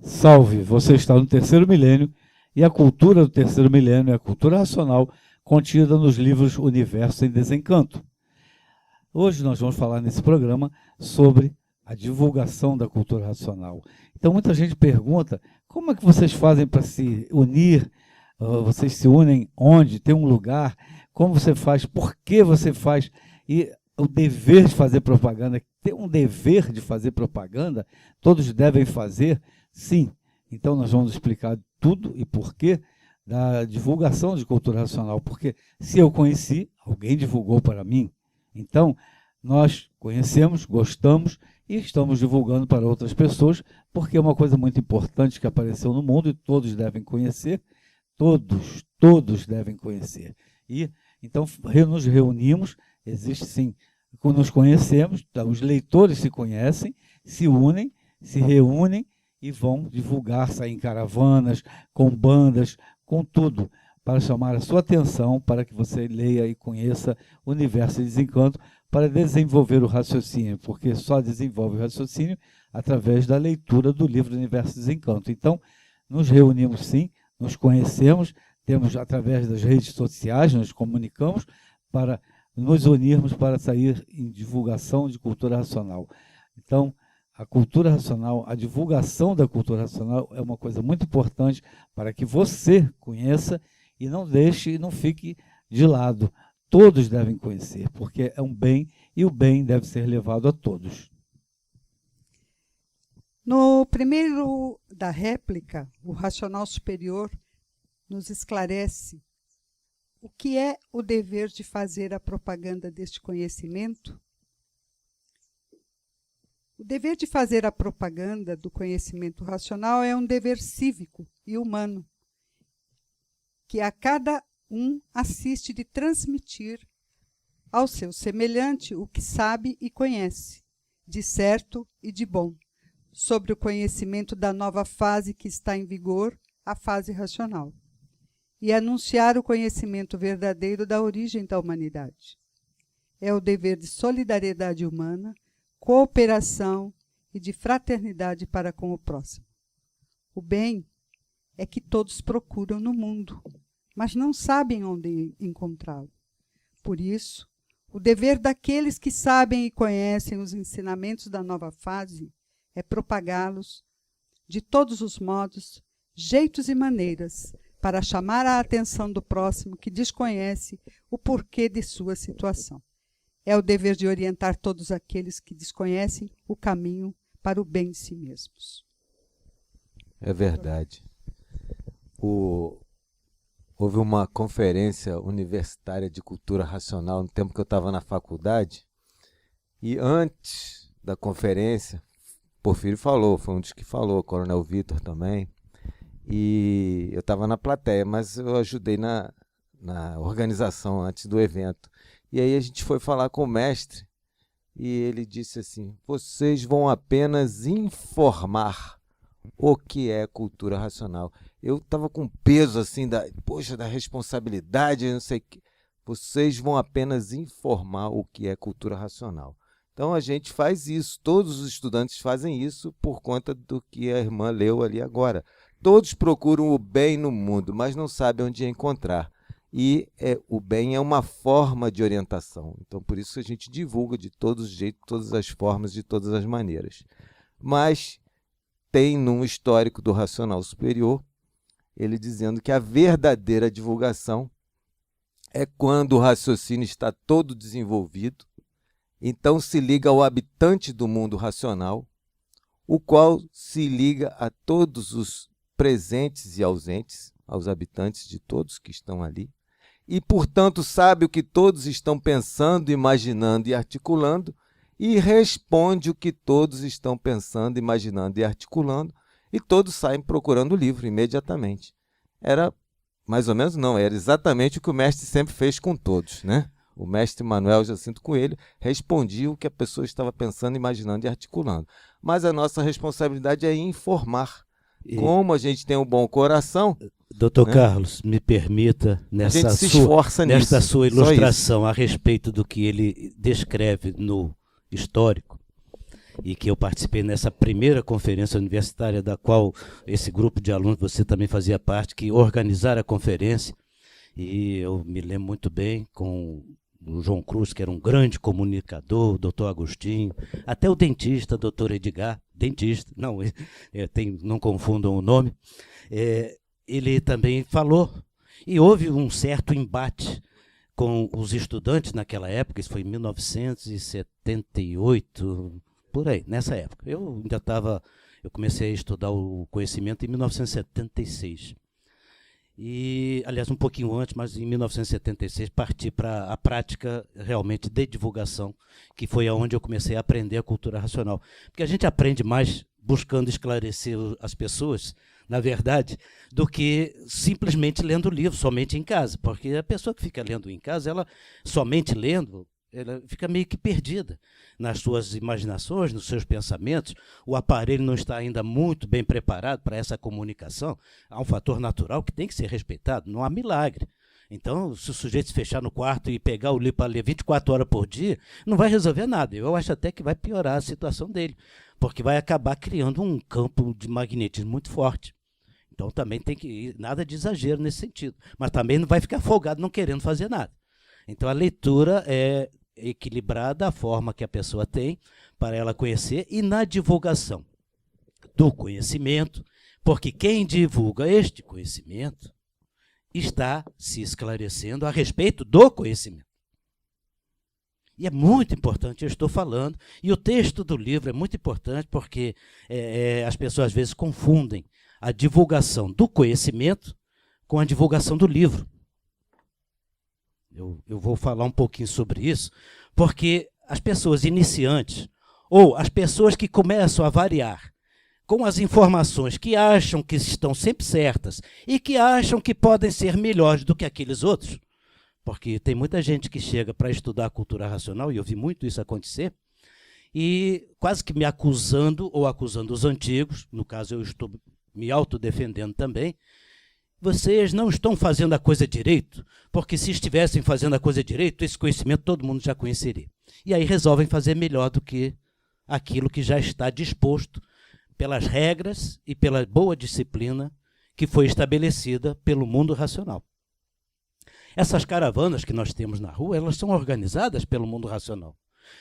Salve, você está no terceiro milênio e a cultura do terceiro milênio é a cultura racional contida nos livros Universo em Desencanto. Hoje nós vamos falar nesse programa sobre a divulgação da cultura racional. Então muita gente pergunta, como é que vocês fazem para se unir? Vocês se unem onde? Tem um lugar? Como você faz? Por que você faz? E o dever de fazer propaganda, tem um dever de fazer propaganda? Todos devem fazer? Sim. Então nós vamos explicar tudo e porquê da divulgação de cultura racional. Porque se eu conheci, alguém divulgou para mim. Então, nós conhecemos, gostamos e estamos divulgando para outras pessoas, porque é uma coisa muito importante que apareceu no mundo e todos devem conhecer. Todos devem conhecer. E então nos reunimos, existe sim, quando nos conhecemos, os leitores se conhecem, se unem, se reúnem e vão divulgar, sair em caravanas, com bandas, com tudo, para chamar a sua atenção, para que você leia e conheça o Universo em Desencanto, para desenvolver o raciocínio, porque só desenvolve o raciocínio através da leitura do livro Universo em Desencanto. Então, nos reunimos sim, nos conhecemos, temos através das redes sociais, nos comunicamos para nos unirmos para sair em divulgação de cultura racional. Então, a cultura racional, a divulgação da cultura racional é uma coisa muito importante para que você conheça e não deixe e não fique de lado. Todos devem conhecer, porque é um bem e o bem deve ser levado a todos. No primeiro da réplica, o racional superior nos esclarece o que é o dever de fazer a propaganda deste conhecimento. O dever de fazer a propaganda do conhecimento racional é um dever cívico e humano, que a cada um assiste de transmitir ao seu semelhante o que sabe e conhece, de certo e de bom, sobre o conhecimento da nova fase que está em vigor, a fase racional, e anunciar o conhecimento verdadeiro da origem da humanidade. É o dever de solidariedade humana, cooperação e de fraternidade para com o próximo. O bem é que todos procuram no mundo, mas não sabem onde encontrá-lo. Por isso, o dever daqueles que sabem e conhecem os ensinamentos da nova fase é propagá-los de todos os modos, jeitos e maneiras, para chamar a atenção do próximo que desconhece o porquê de sua situação. É o dever de orientar todos aqueles que desconhecem o caminho para o bem de si mesmos. É verdade. Houve uma conferência universitária de cultura racional no tempo que eu estava na faculdade, e antes da conferência, Porfírio falou, foi um dos que falou, o Coronel Vitor também, e eu estava na plateia, mas eu ajudei na organização antes do evento. E aí a gente foi falar com o mestre e ele disse assim, vocês vão apenas informar o que é cultura racional. Eu estava com peso assim, da responsabilidade, não sei o que. Vocês vão apenas informar o que é cultura racional. Então a gente faz isso, todos os estudantes fazem isso por conta do que a irmã leu ali agora. Todos procuram o bem no mundo, mas não sabem onde encontrar. E o bem é uma forma de orientação. Então, por isso que a gente divulga de todos os jeitos, todas as formas, de todas as maneiras. Mas tem num histórico do Racional Superior, ele dizendo que a verdadeira divulgação é quando o raciocínio está todo desenvolvido, então se liga ao habitante do mundo racional, o qual se liga a todos os presentes e ausentes, aos habitantes de todos que estão ali, e, portanto, sabe o que todos estão pensando, imaginando e articulando, e responde o que todos estão pensando, imaginando e articulando, e todos saem procurando o livro imediatamente. Era mais ou menos, não, era exatamente o que o mestre sempre fez com todos, né? O mestre Manuel Jacinto Coelho respondia o que a pessoa estava pensando, imaginando e articulando. Mas a nossa responsabilidade é informar. Como a gente tem um bom coração... Doutor Carlos, me permita, nesta sua ilustração a respeito do que ele descreve no histórico, e que eu participei nessa primeira conferência universitária, da qual esse grupo de alunos, você também fazia parte, que organizaram a conferência, e eu me lembro muito bem com o João Cruz, que era um grande comunicador, o doutor Agostinho, até o dentista, doutor Edgar, dentista, não confundam o nome, ele também falou, e houve um certo embate com os estudantes naquela época, isso foi em 1978, por aí, nessa época. Eu comecei a estudar o conhecimento em 1976. E, aliás, um pouquinho antes, mas em 1976, parti para a prática realmente de divulgação, que foi aonde eu comecei a aprender a cultura racional. Porque a gente aprende mais buscando esclarecer as pessoas, na verdade, do que simplesmente lendo o livro, somente em casa. Porque a pessoa que fica lendo em casa, ela somente lendo, ela fica meio que perdida nas suas imaginações, nos seus pensamentos. O aparelho não está ainda muito bem preparado para essa comunicação. Há um fator natural que tem que ser respeitado, não há milagre. Então, se o sujeito se fechar no quarto e pegar o livro para ler 24 horas por dia, não vai resolver nada. Eu acho até que vai piorar a situação dele, porque vai acabar criando um campo de magnetismo muito forte. Então, também tem que ir, nada de exagero nesse sentido. Mas também não vai ficar folgado não querendo fazer nada. Então, a leitura é equilibrada, a forma que a pessoa tem para ela conhecer, e na divulgação do conhecimento, porque quem divulga este conhecimento está se esclarecendo a respeito do conhecimento. E é muito importante, eu estou falando, e o texto do livro é muito importante porque as pessoas às vezes confundem a divulgação do conhecimento com a divulgação do livro. Eu vou falar um pouquinho sobre isso, porque as pessoas iniciantes, ou as pessoas que começam a variar com as informações que acham que estão sempre certas e que acham que podem ser melhores do que aqueles outros, porque tem muita gente que chega para estudar a cultura racional, e eu vi muito isso acontecer, e quase que me acusando, ou acusando os antigos, no caso eu estou me autodefendendo também, vocês não estão fazendo a coisa direito, porque se estivessem fazendo a coisa direito, esse conhecimento todo mundo já conheceria. E aí resolvem fazer melhor do que aquilo que já está disposto pelas regras e pela boa disciplina que foi estabelecida pelo mundo racional. Essas caravanas que nós temos na rua, elas são organizadas pelo mundo racional.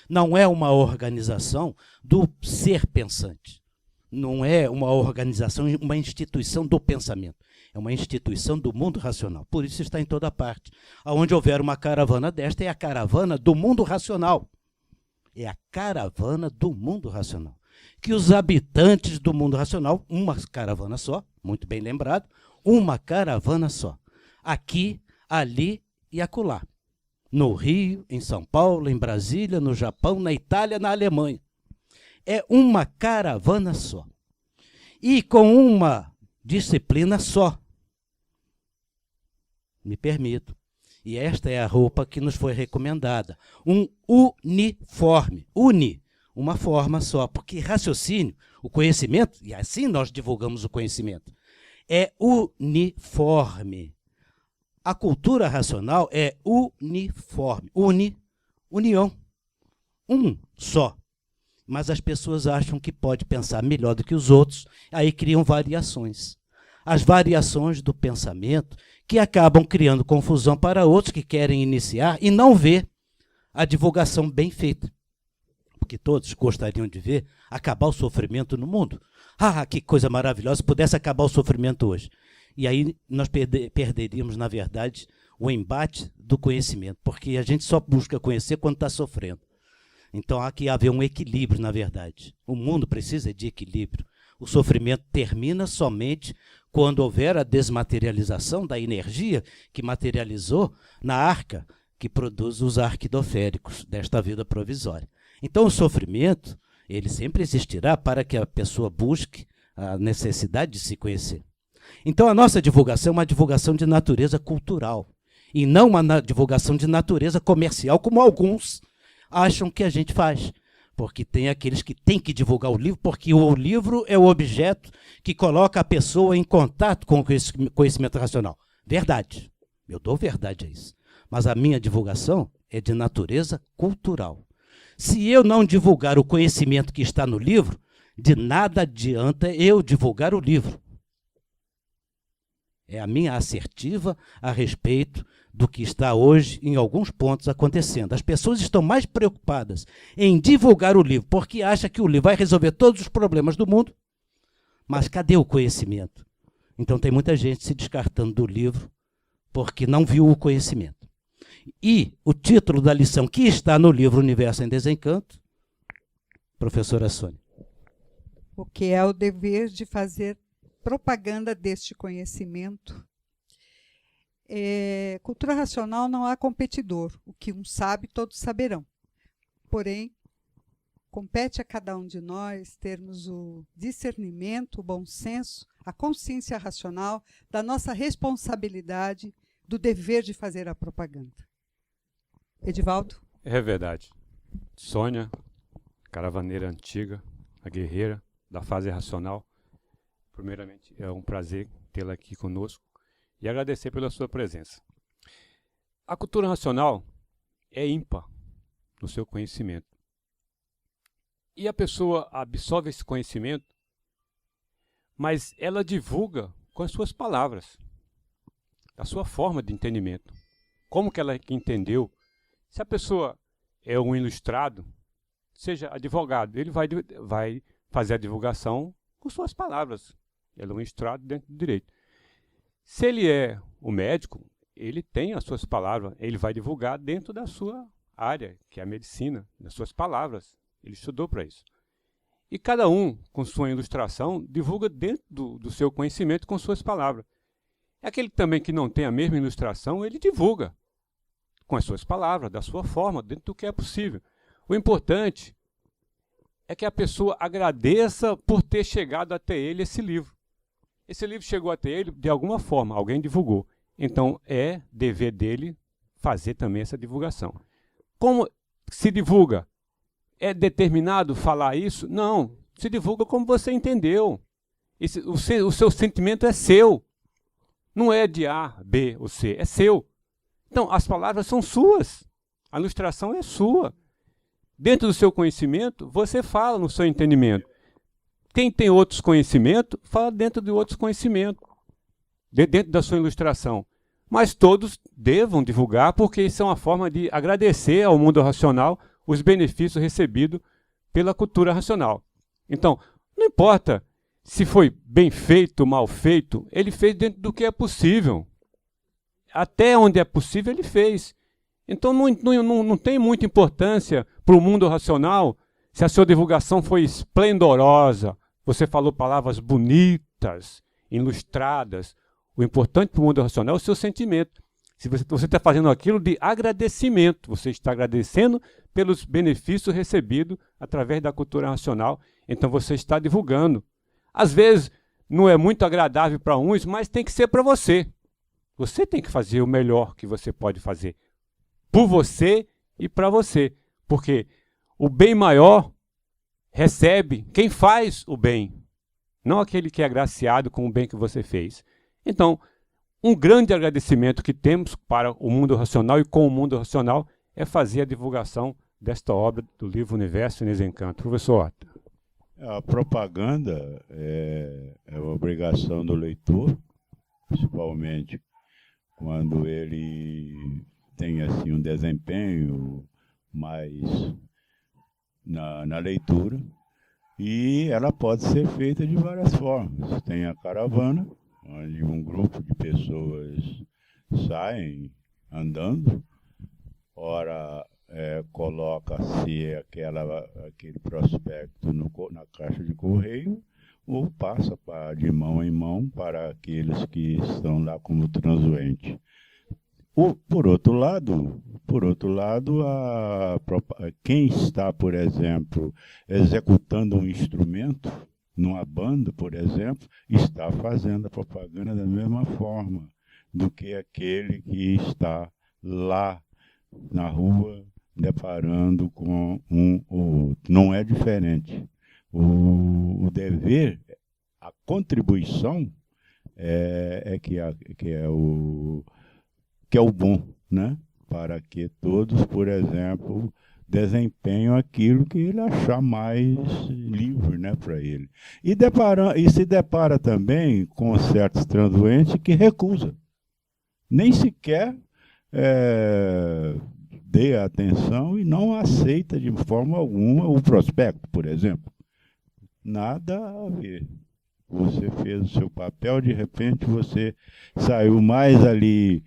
Não é uma organização do ser pensante. Não é uma organização, uma instituição do pensamento. É uma instituição do mundo racional. Por isso está em toda parte. Onde houver uma caravana desta, é a caravana do mundo racional. É a caravana do mundo racional. Que os habitantes do mundo racional, uma caravana só, muito bem lembrado, uma caravana só. Aqui, ali e acolá. No Rio, em São Paulo, em Brasília, no Japão, na Itália, na Alemanha. É uma caravana só. E com uma disciplina só. Me permito. E esta é a roupa que nos foi recomendada. Um uniforme. Uma forma só. Porque raciocínio, o conhecimento, e assim nós divulgamos o conhecimento, é uniforme. A cultura racional é uniforme. União. Um só. Mas as pessoas acham que pode pensar melhor do que os outros, aí criam variações. As variações do pensamento que acabam criando confusão para outros que querem iniciar e não ver a divulgação bem feita. Porque todos gostariam de ver acabar o sofrimento no mundo. Ah, que coisa maravilhosa, se pudesse acabar o sofrimento hoje. E aí nós perderíamos, na verdade, o embate do conhecimento, porque a gente só busca conhecer quando está sofrendo. Então há que haver um equilíbrio, na verdade. O mundo precisa de equilíbrio. O sofrimento termina somente quando houver a desmaterialização da energia que materializou na arca que produz os arquidoféricos desta vida provisória. Então o sofrimento, ele sempre existirá para que a pessoa busque a necessidade de se conhecer. Então a nossa divulgação é uma divulgação de natureza cultural e não uma divulgação de natureza comercial, como alguns acham que a gente faz. Porque tem aqueles que têm que divulgar o livro, porque o livro é o objeto que coloca a pessoa em contato com o conhecimento racional. Verdade. Eu dou verdade a isso. Mas a minha divulgação é de natureza cultural. Se eu não divulgar o conhecimento que está no livro, de nada adianta eu divulgar o livro. É a minha assertiva a respeito do que está hoje, em alguns pontos, acontecendo. As pessoas estão mais preocupadas em divulgar o livro, porque acham que o livro vai resolver todos os problemas do mundo, mas cadê o conhecimento? Então tem muita gente se descartando do livro porque não viu o conhecimento. E o título da lição que está no livro Universo em Desencanto, professora Sônia. O que é o dever de fazer propaganda deste conhecimento? Cultura racional não há competidor. O que um sabe, todos saberão. Porém, compete a cada um de nós termos o discernimento, o bom senso, a consciência racional da nossa responsabilidade, do dever de fazer a propaganda. Edivaldo? É verdade. Sônia, caravaneira antiga, a guerreira da fase racional, primeiramente é um prazer tê-la aqui conosco e agradecer pela sua presença. A cultura racional é ímpar no seu conhecimento. E a pessoa absorve esse conhecimento, mas ela divulga com as suas palavras, a sua forma de entendimento. Como que ela entendeu? Se a pessoa é um ilustrado, seja advogado, ele vai fazer a divulgação com suas palavras. Ele é um ilustrado dentro do direito. Se ele é o médico, ele tem as suas palavras, ele vai divulgar dentro da sua área, que é a medicina, das suas palavras. Ele estudou para isso. E cada um, com sua ilustração, divulga dentro do seu conhecimento com suas palavras. Aquele também que não tem a mesma ilustração, ele divulga com as suas palavras, da sua forma, dentro do que é possível. O importante é que a pessoa agradeça por ter chegado até ele esse livro. Esse livro chegou até ele de alguma forma, alguém divulgou. Então é dever dele fazer também essa divulgação. Como se divulga? É determinado falar isso? Não. Se divulga como você entendeu. O seu sentimento é seu. Não é de A, B ou C, é seu. Então, as palavras são suas. A ilustração é sua. Dentro do seu conhecimento, você fala no seu entendimento. Quem tem outros conhecimentos, fala dentro de outros conhecimentos. Dentro da sua ilustração. Mas todos devam divulgar, porque isso é uma forma de agradecer ao mundo racional os benefícios recebidos pela cultura racional. Então, não importa se foi bem feito ou mal feito, ele fez dentro do que é possível. Até onde é possível, ele fez. Então, não tem muita importância para o mundo racional se a sua divulgação foi esplendorosa, você falou palavras bonitas, ilustradas. O importante para o mundo racional é o seu sentimento. Se você está fazendo aquilo de agradecimento, você está agradecendo pelos benefícios recebidos através da cultura racional, então você está divulgando. Às vezes não é muito agradável para uns, mas tem que ser para você. Você tem que fazer o melhor que você pode fazer por você e para você, porque o bem maior recebe quem faz o bem, não aquele que é agraciado com o bem que você fez. Então, um grande agradecimento que temos para o mundo racional e com o mundo racional é fazer a divulgação desta obra do livro Universo em Desencanto. Professor Otto. A propaganda é uma obrigação do leitor, principalmente quando ele tem assim, um desempenho mais na leitura, e ela pode ser feita de várias formas. Tem a caravana, onde um grupo de pessoas saem andando, ora coloca-se aquele prospecto na caixa de correio, ou passa de mão em mão para aqueles que estão lá como transuente. Por outro lado, quem está, por exemplo, executando um instrumento, numa banda, por exemplo, está fazendo a propaganda da mesma forma do que aquele que está lá na rua deparando com um ou outro. Não é diferente. O dever, a contribuição que é o bom, né? Para que todos, por exemplo, desempenham aquilo que ele achar mais livre, né, para ele. E se depara também com certos transuentes que recusa. Nem sequer dê atenção e não aceita de forma alguma o prospecto, por exemplo. Nada a ver. Você fez o seu papel, de repente você saiu mais ali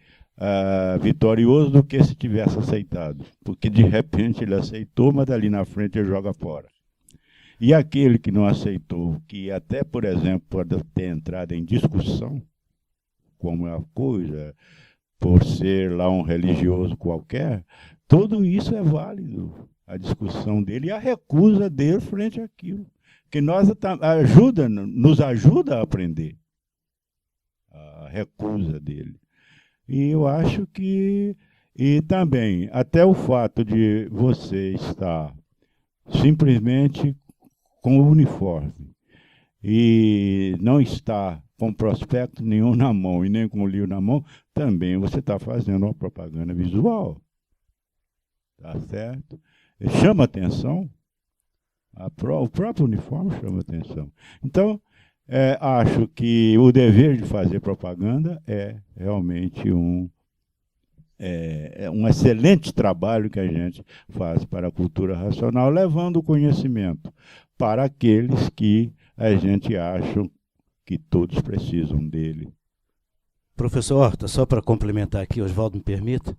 vitorioso do que se tivesse aceitado. Porque de repente ele aceitou, mas dali na frente ele joga fora. E aquele que não aceitou, que até, por exemplo, pode ter entrado em discussão, como é a coisa, por ser lá um religioso qualquer, tudo isso é válido, a discussão dele e a recusa dele frente àquilo. Que nos ajuda a aprender a recusa dele. E eu acho que, e também, até o fato de você estar simplesmente com o uniforme e não estar com prospecto nenhum na mão e nem com o livro na mão, também você está fazendo uma propaganda visual. Tá certo? Chama atenção. O próprio uniforme chama atenção. Então, acho que o dever de fazer propaganda é realmente um excelente trabalho que a gente faz para a cultura racional, levando o conhecimento para aqueles que a gente acha que todos precisam dele. Professor Horta, só para complementar aqui, Oswaldo me permita,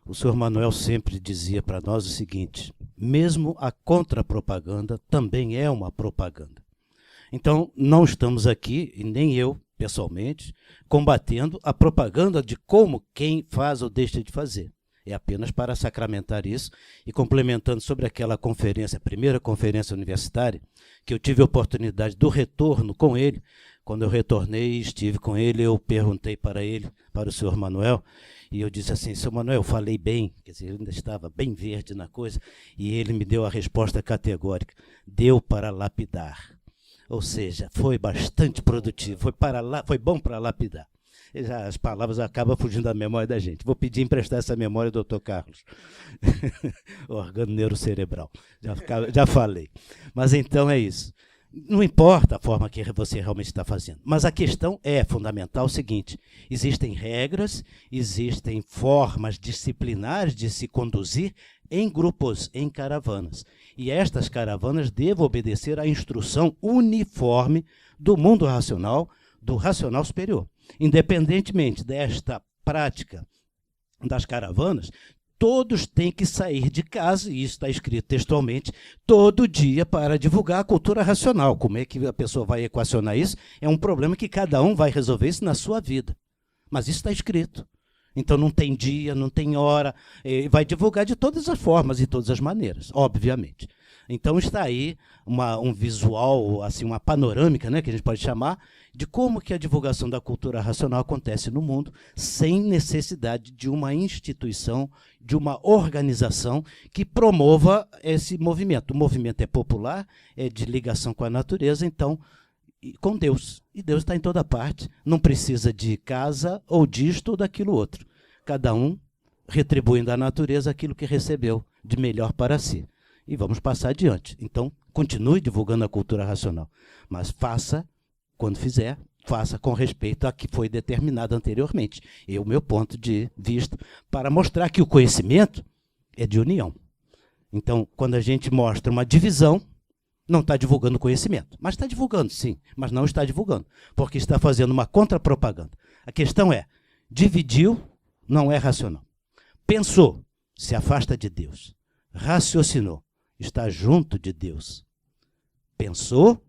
o senhor Manuel sempre dizia para nós o seguinte: mesmo a contrapropaganda também é uma propaganda. Então, não estamos aqui, e nem eu, pessoalmente, combatendo a propaganda de como quem faz ou deixa de fazer. É apenas para sacramentar isso e complementando sobre aquela conferência, a primeira conferência universitária, que eu tive a oportunidade do retorno com ele. Quando eu retornei e estive com ele, eu perguntei para ele, para o senhor Manuel, e eu disse assim: senhor Manuel, eu falei bem, quer dizer, eu ainda estava bem verde na coisa, e ele me deu a resposta categórica: deu para lapidar. Ou seja, foi bastante produtivo, foi bom para lapidar. Já as palavras acabam fugindo da memória da gente. Vou pedir emprestar essa memória ao Dr. Carlos. Órgão neurocerebral. Já falei. Mas então é isso. Não importa a forma que você realmente está fazendo, mas a questão é fundamental o seguinte: existem regras, existem formas disciplinares de se conduzir em grupos, em caravanas. E estas caravanas devem obedecer à instrução uniforme do mundo racional, do racional superior. Independentemente desta prática das caravanas, todos têm que sair de casa, e isso está escrito textualmente, todo dia para divulgar a cultura racional. Como é que a pessoa vai equacionar isso? É um problema que cada um vai resolver isso na sua vida. Mas isso está escrito. Então não tem dia, não tem hora, vai divulgar de todas as formas e todas as maneiras, obviamente. Então está aí um visual, assim, uma panorâmica, né, que a gente pode chamar, de como que a divulgação da cultura racional acontece no mundo, sem necessidade de uma instituição, de uma organização que promova esse movimento. O movimento é popular, é de ligação com a natureza, então, com Deus. E Deus está em toda parte, não precisa de casa ou disto ou daquilo outro. Cada um retribuindo à natureza aquilo que recebeu de melhor para si. E vamos passar adiante. Então, continue divulgando a cultura racional, mas faça, quando fizer, faça com respeito a que foi determinado anteriormente. É o meu ponto de vista, para mostrar que o conhecimento é de união. Então, quando a gente mostra uma divisão, não está divulgando conhecimento. Mas está divulgando, sim, mas não está divulgando, porque está fazendo uma contrapropaganda. A questão é: dividiu, não é racional. Pensou, se afasta de Deus. Raciocinou, está junto de Deus. Pensou,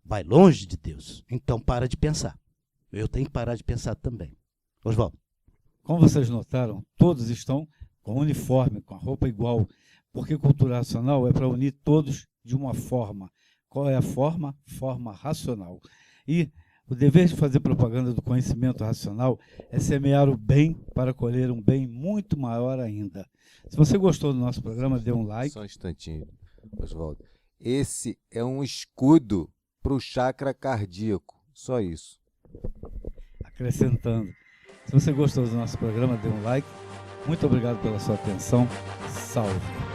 vai longe de Deus. Então para de pensar. Eu tenho que parar de pensar também. Oswaldo. Como vocês notaram, todos estão com uniforme, com a roupa igual, porque cultura racional é para unir todos de uma forma. Qual é a forma? Forma racional. E o dever de fazer propaganda do conhecimento racional é semear o bem para colher um bem muito maior ainda. Se você gostou do nosso programa, dê um like. Só um instantinho, Oswaldo. Esse é um escudo para o chakra cardíaco. Só isso. Acrescentando. Se você gostou do nosso programa, dê um like. Muito obrigado pela sua atenção. Salve!